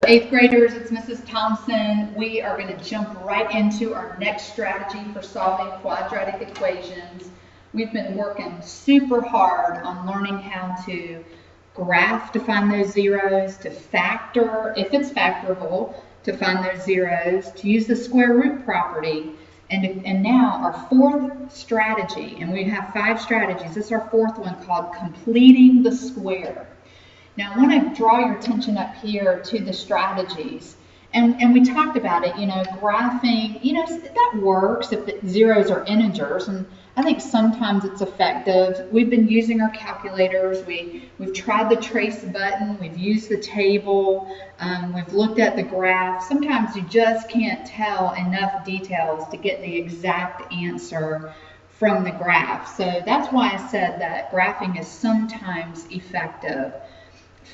8th graders, it's Mrs. Thompson. We are going to jump right into our next strategy for solving quadratic equations. We've been working super hard on learning how to graph to find those zeros, to factor, if it's factorable, to find those zeros, to use the square root property. And now our fourth strategy, and we have 5 strategies. This is our fourth one called completing the square. Now, I want to draw your attention up here to the strategies. And we talked about it, graphing, that works if the zeros are integers. And I think sometimes it's effective. We've been using our calculators. We've tried the trace button. We've used the table. We've looked at the graph. Sometimes you just can't tell enough details to get the exact answer from the graph. So that's why I said that graphing is sometimes effective.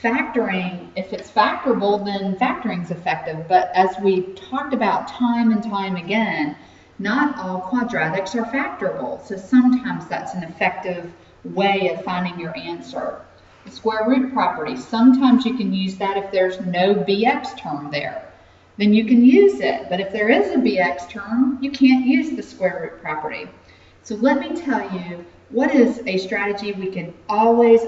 Factoring, if it's factorable, then factoring is effective. But as we've talked about time and time again, not all quadratics are factorable. So sometimes that's an effective way of finding your answer. The square root property, sometimes you can use that if there's no bx term there. Then you can use it. But if there is a bx term, you can't use the square root property. So let me tell you what is a strategy we can always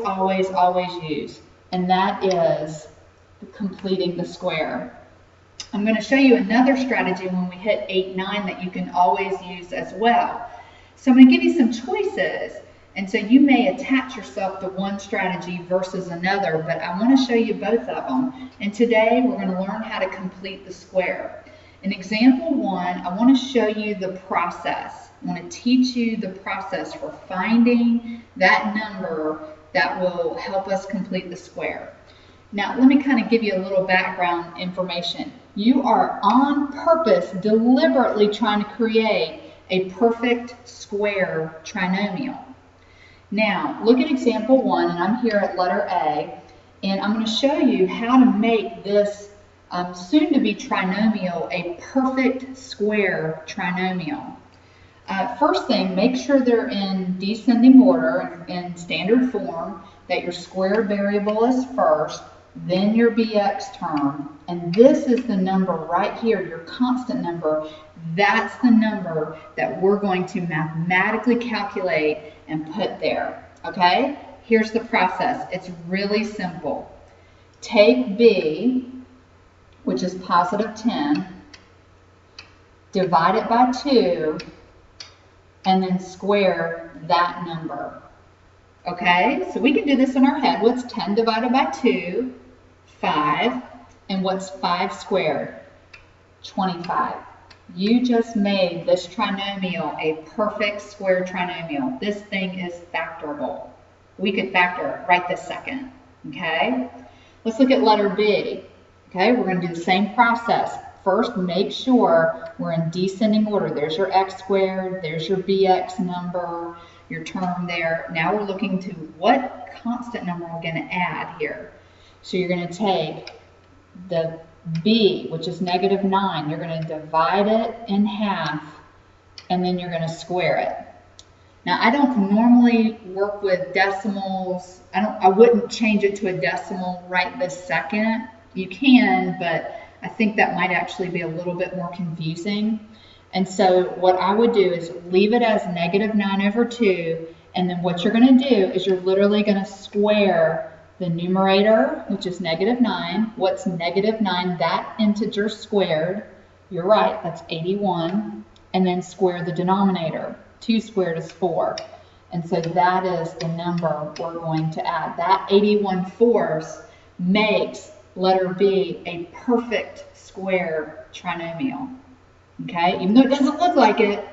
use. And that is completing the square. I'm going to show you another strategy when we hit 8, 9 that you can always use as well. So I'm going to give you some choices. And so you may attach yourself to one strategy versus another, but I want to show you both of them. And today we're going to learn how to complete the square. In example 1, I want to show you the process. I want to teach you the process for finding that number that will help us complete the square. Now, let me kind of give you a little background information. You are on purpose, deliberately trying to create a perfect square trinomial. Now, look at example 1, and I'm here at letter A, and I'm going to show you how to make this soon-to-be trinomial a perfect square trinomial. First thing, make sure they're in descending order in standard form, that your squared variable is first, then your bx term, and this is the number right here, your constant number. That's the number that we're going to mathematically calculate and put there, okay? Here's the process. It's really simple. Take b, which is positive 10, divide it by 2, and then square that number. Okay, so we can do this in our head. What's 10 divided by 2? 5. And what's 5 squared? 25. You just made this trinomial a perfect square trinomial. This thing is factorable. We could factor it right this second. Okay, let's look at letter B. Okay, we're going to do the same process. First, make sure we're in descending order. There's your x squared, there's your bx number, your term there. Now we're looking to what constant number we're going to add here. So you're going to take the b, which is negative 9. You're going to divide it in half, and then you're going to square it. Now, I don't normally work with decimals. I wouldn't change it to a decimal right this second. You can, but I think that might actually be a little bit more confusing. And so what I would do is leave it as negative 9 over 2, and then what you're going to do is you're literally going to square the numerator, which is negative 9. What's negative 9? That integer squared. You're right, that's 81. And then square the denominator. 2 squared is 4. And so that is the number we're going to add. That 81/4 makes letter B a perfect square trinomial. Okay, even though it doesn't look like it,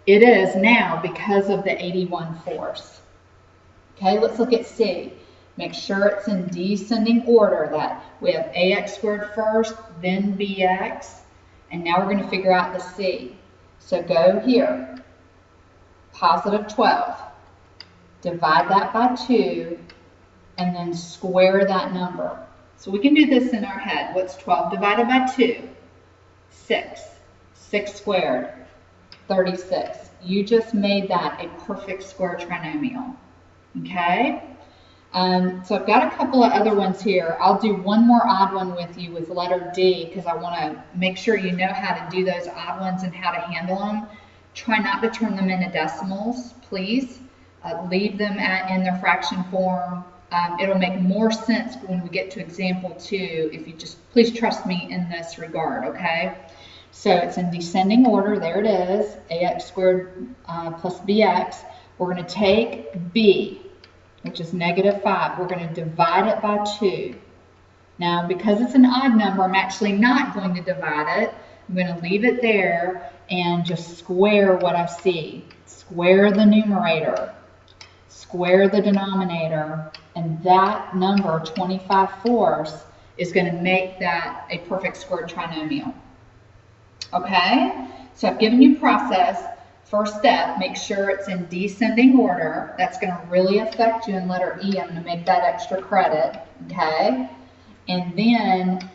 it is now because of the 81/4. Okay, let's look at C. Make sure it's in descending order, that we have ax squared first, then bx, and now we're going to figure out the C. So go here, positive 12, divide that by 2, and then square that number. So we can do this in our head. What's 12 divided by 2? 6. 6 squared, 36. You just made that a perfect square trinomial. Okay? So I've got a couple of other ones here. I'll do one more odd one with you with letter D because I want to make sure you know how to do those odd ones and how to handle them. Try not to turn them into decimals, please. Leave them in their fraction form. It'll make more sense when we get to example 2 if you just please trust me in this regard, okay? So it's in descending order. There it is, ax squared plus bx. We're going to take b, which is -5. We're going to divide it by 2. Now, because it's an odd number, I'm actually not going to divide it. I'm going to leave it there and just square what I see. Square the numerator, square the denominator, and that number, 25/4, is going to make that a perfect squared trinomial. Okay? So I've given you process. First step, make sure it's in descending order. That's going to really affect you in letter E. I'm going to make that extra credit, okay? And then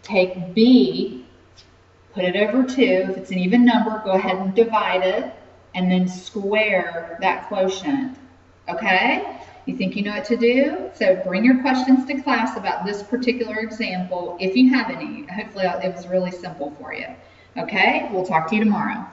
take B, put it over 2. If it's an even number, go ahead and divide it, and then square that quotient, okay? You think you know what to do? So bring your questions to class about this particular example if you have any. Hopefully it was really simple for you. Okay, we'll talk to you tomorrow.